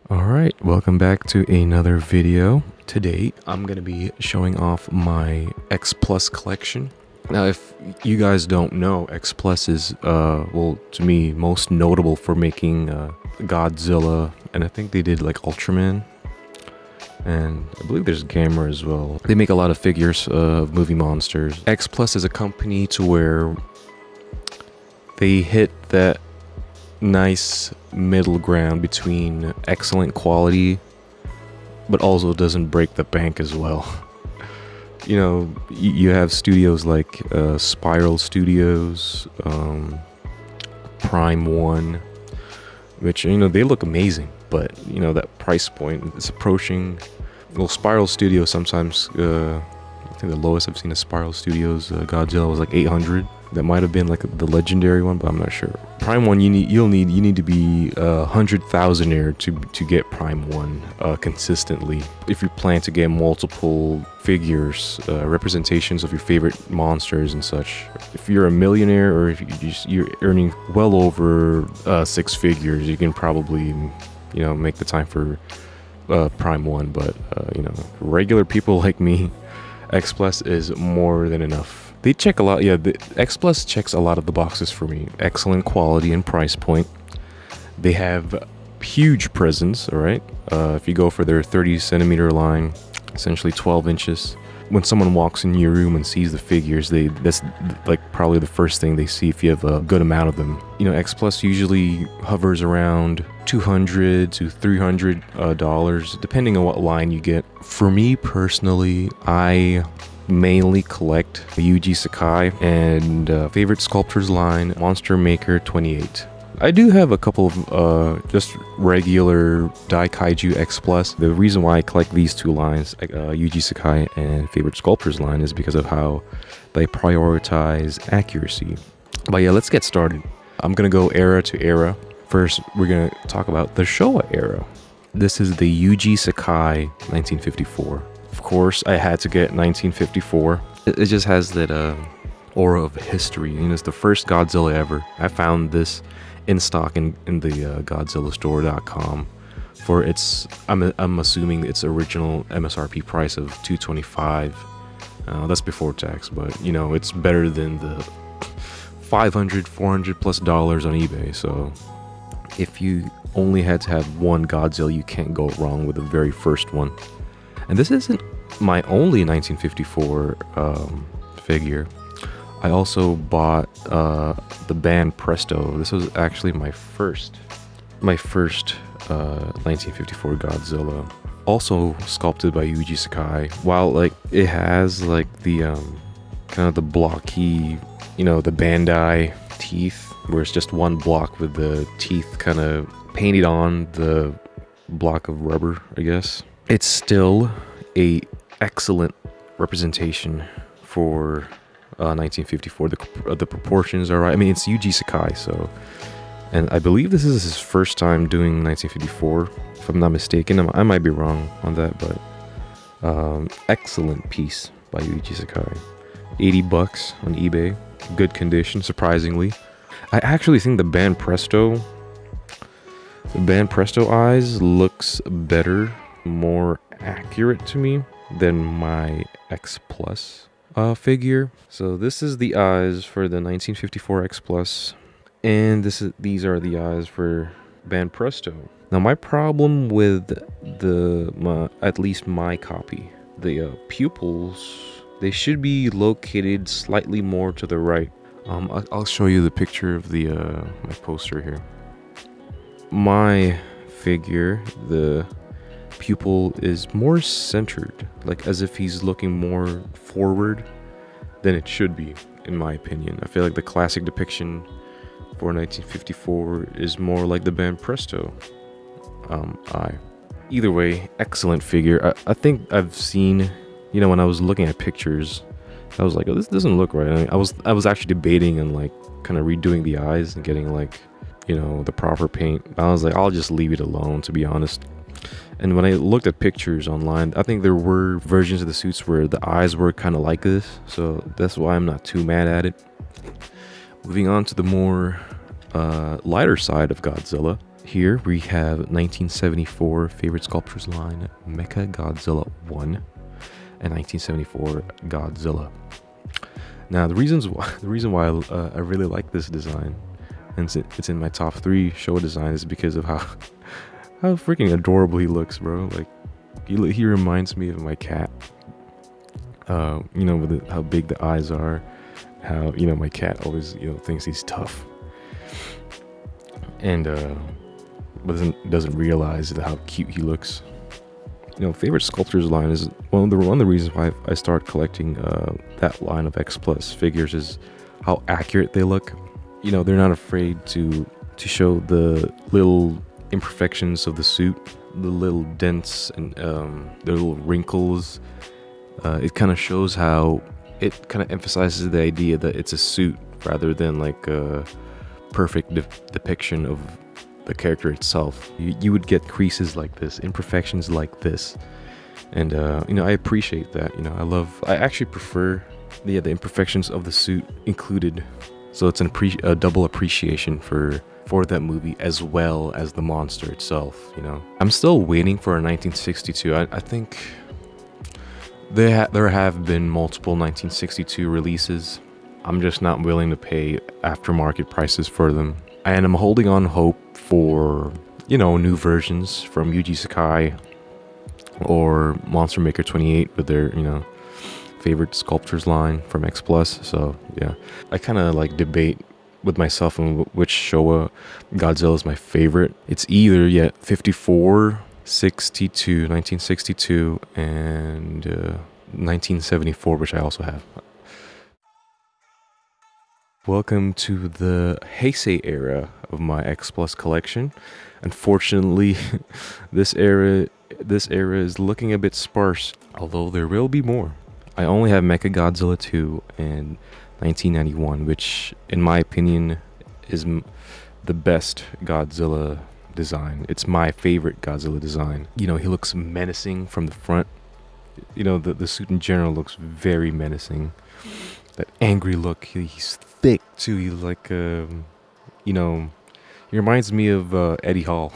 Alright, welcome back to another video. Today, I'm going to be showing off my X-plus collection. Now, if you guys don't know, X-plus is, well, to me, most notable for making Godzilla, and I think they did like Ultraman, and I believe there's Gamera as well. They make a lot of figures of movie monsters. X-plus is a company to where they hit that nice middle ground between excellent quality but also doesn't break the bank as well. You know, you have studios like Spiral Studios, Prime One, which, you know, they look amazing, but you know that price point is approaching. Well, Spiral Studios sometimes I think the lowest I've seen a Spiral Studios Godzilla was like 800. That might have been like the legendary one, but I'm not sure. Prime One, you need to be 100,000-air to get Prime One consistently. If you plan to get multiple figures, representations of your favorite monsters and such. If you're a millionaire, or if you're earning well over 6 figures, you can probably, you know, make the time for Prime One. But you know, regular people like me, X-plus is more than enough. They check a lot, yeah, the X-plus checks a lot of the boxes for me. Excellent quality and price point. They have huge presence, all right? If you go for their 30-centimeter line, essentially 12 inches. When someone walks in your room and sees the figures, that's like probably the first thing they see if you have a good amount of them. You know, X-plus usually hovers around $200 to $300, depending on what line you get. For me personally, I mainly collect Yuji Sakai and favorite sculptors line, Monster Maker 28. I do have a couple of just regular Daikaiju X-plus. The reason why I collect these two lines, Yuji Sakai and favorite sculptors line, is because of how they prioritize accuracy. But yeah, let's get started. I'm gonna go era to era. First, we're gonna talk about the Showa era. This is the Yuji Sakai 1954. Of course, I had to get 1954. It just has that aura of history. You know, it's the first Godzilla ever. I found this in stock in the GodzillaStore.com for its, I'm assuming its original MSRP price of $225. That's before tax, but you know, it's better than the $500-400 plus on eBay. So if you only had to have one Godzilla, you can't go wrong with the very first one. And this isn't my only 1954 figure. I also bought the band Presto. This was actually my first 1954 Godzilla. Also sculpted by Yuji Sakai. While like it has like the kind of the blocky, you know, the Bandai teeth, where it's just one block with the teeth kind of painted on the block of rubber, I guess. It's still a excellent representation for 1954. The proportions are right. I mean, it's Yuji Sakai, so, and I believe this is his first time doing 1954, if I'm not mistaken. I might be wrong on that, but excellent piece by Yuji Sakai. $80 on eBay, good condition, surprisingly. I actually think the band Presto eyes looks better, more accurate to me than my X-plus figure. So this is the eyes for the 1954 X-plus, and these are the eyes for band Presto. Now my problem with at least my copy, the pupils, they should be located slightly more to the right. I'll show you the picture of the my poster here. My figure, the pupil is more centered, like as if he's looking more forward than it should be, in my opinion. I feel like the classic depiction for 1954 is more like the band Presto eye. Either way, excellent figure. I think I've seen, you know, when I was looking at pictures, I was like, oh, this doesn't look right. I mean, I was actually debating and like kind of redoing the eyes and getting like, you know, the proper paint. I was like, I'll just leave it alone, to be honest. And when I looked at pictures online, I think there were versions of the suits where the eyes were kind of like this, so that's why I'm not too mad at it. Moving on to the more lighter side of Godzilla, Here we have 1974 favorite sculptures line Mecha Godzilla 1 and 1974 Godzilla. Now the reason why I really like this design, and it's in my top 3 Showa design, is because of how freaking adorable he looks, bro. Like he reminds me of my cat. You know, with how big the eyes are, how, you know, my cat always, you know, thinks he's tough, and doesn't realize how cute he looks. You know, favorite sculptors line is one of the reasons why I started collecting that line of X-plus figures is how accurate they look. You know, they're not afraid to show the little imperfections of the suit, the little dents and their little wrinkles. It kind of shows how it kind of emphasizes the idea that it's a suit rather than like a perfect depiction of the character itself. You would get creases like this, imperfections like this, and you know, I appreciate that. You know, I actually prefer the imperfections of the suit included, so it's a double appreciation for that movie as well as the monster itself. You know, I'm still waiting for a 1962. I think there have been multiple 1962 releases. I'm just not willing to pay aftermarket prices for them, and I'm holding on hope for, you know, new versions from Yuji Sakai or Monster Maker 28 with their, you know, favorite sculptures line from X-plus. So yeah, I kind of like debate with myself on which Showa Godzilla is my favorite. It's either 54, 62, 1962, and 1974, which I also have. Welcome to the Heisei era of my X-plus collection. Unfortunately, this era is looking a bit sparse, although there will be more. I only have Mecha Godzilla 2 and 1991, which in my opinion is the best Godzilla design. It's my favorite Godzilla design. You know, he looks menacing from the front. You know, the suit in general looks very menacing. That angry look. He's thick too. He's like, you know, he reminds me of Eddie Hall,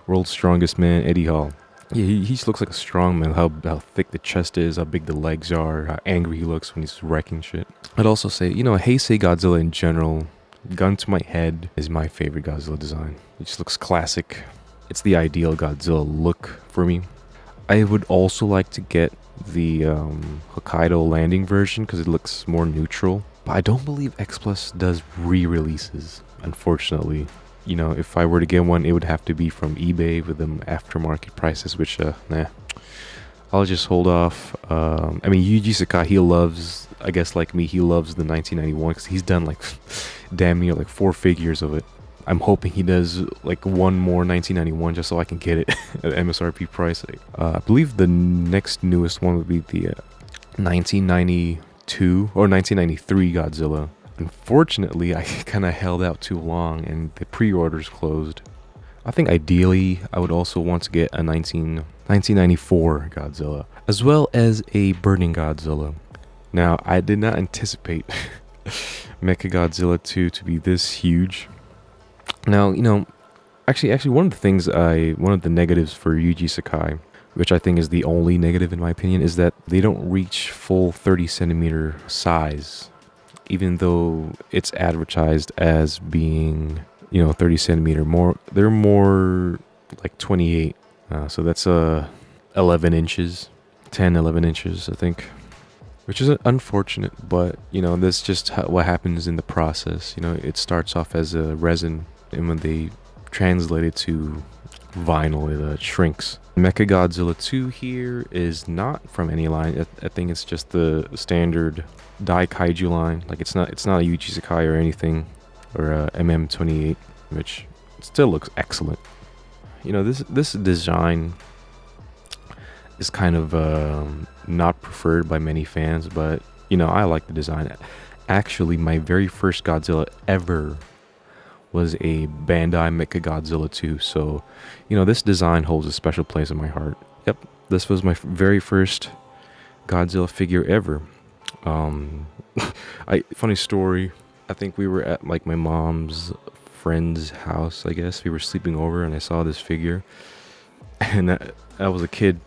World's Strongest Man, Eddie Hall. Yeah, he just looks like a strong man. How thick the chest is, how big the legs are, how angry he looks when he's wrecking shit. I'd also say, you know, Heisei Godzilla in general, gun to my head, is my favorite Godzilla design. It just looks classic. It's the ideal Godzilla look for me. I would also like to get the Hokkaido landing version because it looks more neutral. But I don't believe X-plus does re-releases, unfortunately. You know, if I were to get one, it would have to be from eBay with them aftermarket prices, which, nah. I'll just hold off. I mean, Yuji Sakai, he loves, I guess like me, he loves the 1991 because he's done like damn near like 4 figures of it. I'm hoping he does like one more 1991 just so I can get it at MSRP price. I believe the next newest one would be the 1992 or 1993 Godzilla. Unfortunately, I kind of held out too long and the pre-orders closed. I think ideally I would also want to get a 1994 Godzilla, as well as a Burning Godzilla. Now, I did not anticipate Mecha Godzilla 2 to be this huge. Now, you know, actually one of the negatives for Yuji Sakai, which I think is the only negative in my opinion, is that they don't reach full 30 centimeter size, even though it's advertised as being, you know, 30 centimeter more. They're more like 28, so that's 11 inches, 10, 11 inches, I think, which is unfortunate, but, you know, that's just what happens in the process. You know, it starts off as a resin, and when they translate it to vinyl, it shrinks. Mecha Godzilla 2 here is not from any line. I think it's just the standard Dai Kaiju line. Like, it's not a Yuji Sakai or anything, or a MM28, which still looks excellent. You know, this design is kind of not preferred by many fans, but, you know, I like the design. Actually, my very first Godzilla ever was a Bandai Mecha Godzilla 2, so, you know, this design holds a special place in my heart. Yep, this was my very first Godzilla figure ever. Funny story, I think we were at like my mom's friend's house, I guess. We were sleeping over and I saw this figure. And I was a kid.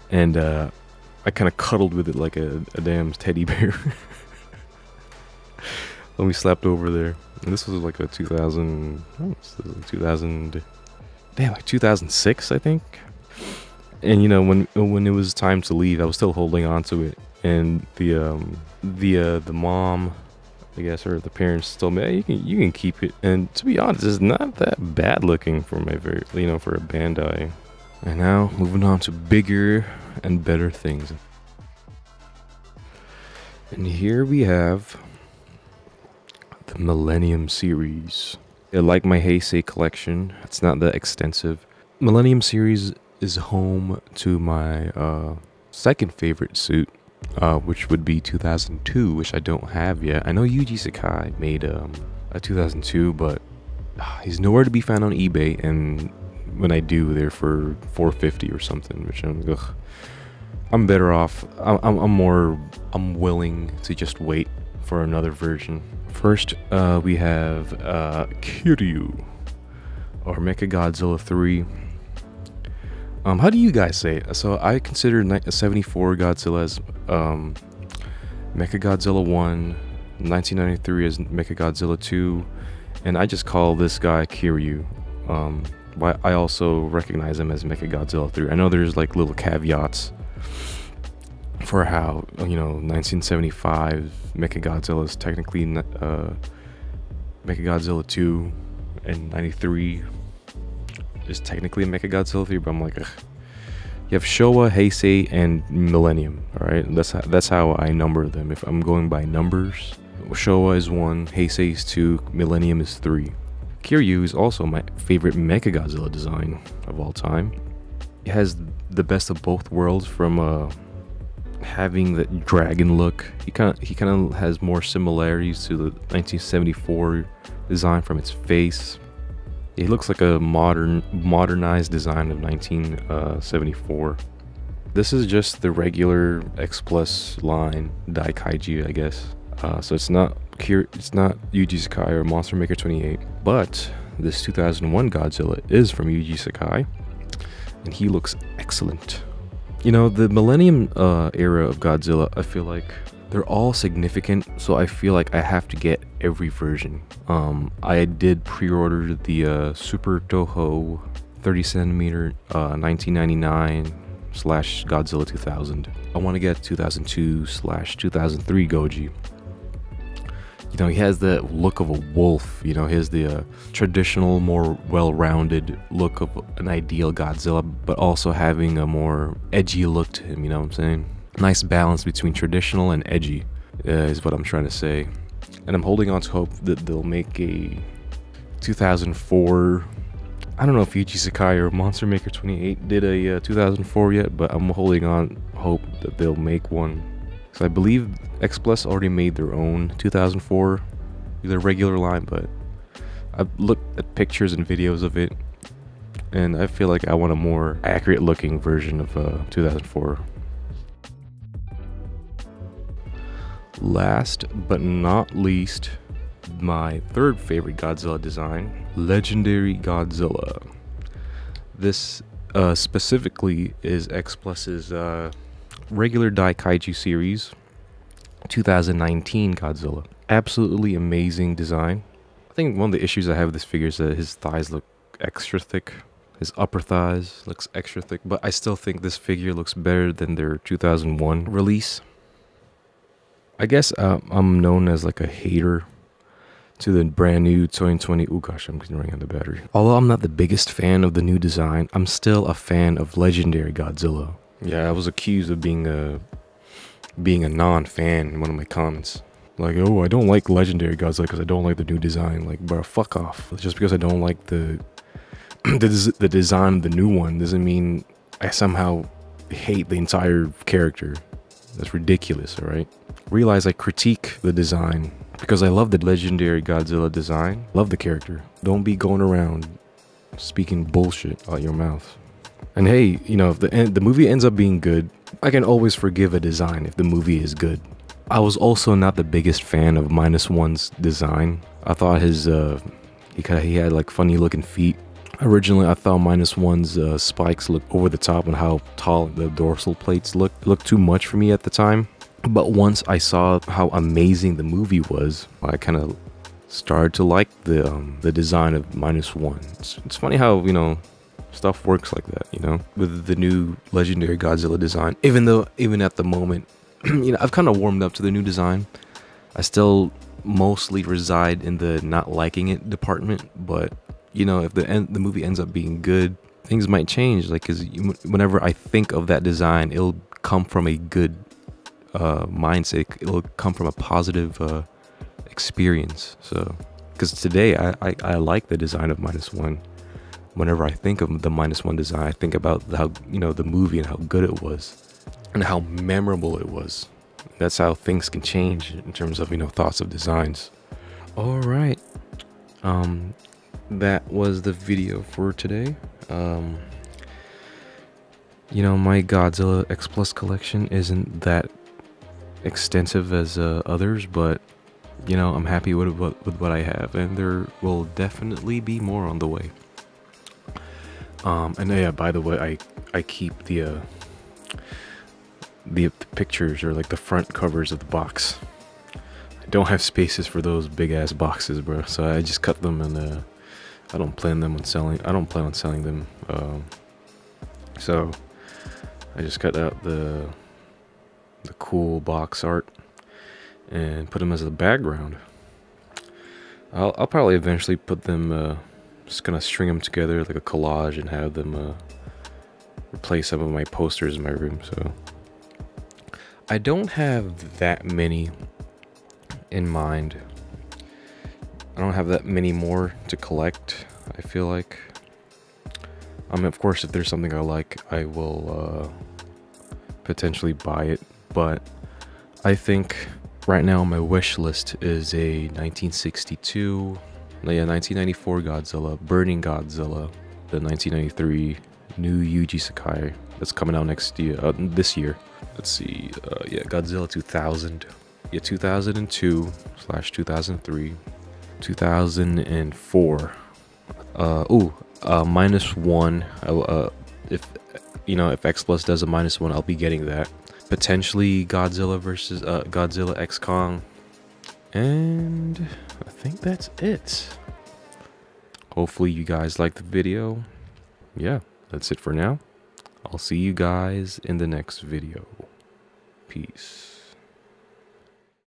And I kind of cuddled with it like a damn teddy bear. When we slept over there. And this was like a 2006, I think. And you know, when it was time to leave, I was still holding on to it. And the mom, I guess, or the parents told me, hey, you can keep it. And to be honest, it's not that bad looking for my for a Bandai. And now moving on to bigger and better things. And here we have the Millennium series. I like my Heisei collection. It's not that extensive. Millennium series is home to my second favorite suit, which would be 2002, which I don't have yet. I know Yuji Sakai made a 2002, but he's nowhere to be found on eBay, and when I do, they're for $450 or something, which I'm better off. I'm willing to just wait for another version. First, we have Kiryu, or Mechagodzilla 3. How do you guys say it? So I consider 74 Godzilla as Mechagodzilla 1, 1993 as Mechagodzilla 2, and I just call this guy Kiryu. But I also recognize him as Mechagodzilla 3. I know there's like little caveats for how, 1975 Mechagodzilla is technically Mechagodzilla 2, and 93 is technically a Mechagodzilla 3, but I'm like, ugh. You have Showa, Heisei, and Millennium. All right, that's how I number them. If I'm going by numbers, Showa is 1, Heisei is 2, Millennium is 3. Kiryu is also my favorite Mechagodzilla design of all time. It has the best of both worlds, from having the dragon look. He kind of has more similarities to the 1974 design from its face. He looks like a modernized design of 1974. This is just the regular X-plus line Daikaiji, I guess. So it's not Yuji Sakai or Monster Maker 28, but this 2001 Godzilla is from Yuji Sakai, and he looks excellent. You know, the Millennium era of Godzilla, I feel like they're all significant, so I feel like I have to get every version. I did pre-order the Super Toho 30cm 1999 / Godzilla 2000. I want to get 2002 / 2003 Goji. You know, he has the look of a wolf. You know, he has the traditional, more well-rounded look of an ideal Godzilla, but also having a more edgy look to him, you know what I'm saying? Nice balance between traditional and edgy is what I'm trying to say. And I'm holding on to hope that they'll make a 2004... I don't know if Yuji Sakai or Monster Maker 28 did a 2004 yet, but I'm holding on hope that they'll make one. So I believe X-plus already made their own 2004, their regular line, but I've looked at pictures and videos of it, and I feel like I want a more accurate looking version of 2004. Last but not least, my third favorite Godzilla design, Legendary Godzilla. This specifically is X-plus's regular Daikaiju series 2019 Godzilla. Absolutely amazing design. I think one of the issues I have with this figure is that his thighs look extra thick. His upper thighs looks extra thick, but I still think this figure looks better than their 2001 release. I guess I'm known as like a hater to the brand new 2020. Oh gosh, I'm running out of battery. Although I'm not the biggest fan of the new design, I'm still a fan of Legendary Godzilla. Yeah, I was accused of being a non-fan in one of my comments. Like, oh, I don't like Legendary Godzilla because I don't like the new design. Like, bro, fuck off. Just because I don't like the design of the new one doesn't mean I somehow hate the entire character. That's ridiculous, alright? Realize I critique the design because I love the Legendary Godzilla design. Love the character. Don't be going around speaking bullshit out your mouth. And hey, you know, if the movie ends up being good, I can always forgive a design if the movie is good. I was also not the biggest fan of -1's design. I thought his he had like funny looking feet. Originally, I thought -1's spikes looked over the top on how tall the dorsal plates looked too much for me at the time. But once I saw how amazing the movie was, I kind of started to like the design of -1. It's funny how, you know, stuff works like that, you know, with the new legendary Godzilla design. Even at the moment, you know, I've kind of warmed up to the new design. I still mostly reside in the not liking it department, but you know, if the movie ends up being good, things might change. Like, cause whenever I think of that design, it'll come from a good mindset. It'll come from a positive experience. So, because today I like the design of -1. Whenever I think of the -1 design, I think about how, you know, the movie and how good it was and how memorable it was. That's how things can change in terms of, you know, thoughts of designs. All right. That was the video for today. You know, my Godzilla X-plus collection isn't that extensive as others, but you know, I'm happy with what I have, and there will definitely be more on the way. And yeah, by the way, I keep the pictures, or like the front covers of the box. I don't have spaces for those big ass boxes, bro. So I just cut them, and I don't plan on selling them. So I just cut out the cool box art and put them as a background. I'll probably eventually put them. Just gonna string them together like a collage and have them replace some of my posters in my room. So I don't have that many in mind. I don't have that many more to collect, I feel like. Of course, if there's something I like, I will potentially buy it, but I think right now my wish list is a 1994 Godzilla, Burning Godzilla, the 1993 new Yuji Sakai that's coming out this year. Let's see, yeah, Godzilla 2000, yeah, 2002/2003, 2004. -1. If you know, if X-plus does a -1, I'll be getting that. Potentially Godzilla versus Godzilla X Kong, and I think that's it. Hopefully you guys liked the video. Yeah, that's it for now. I'll see you guys in the next video. Peace.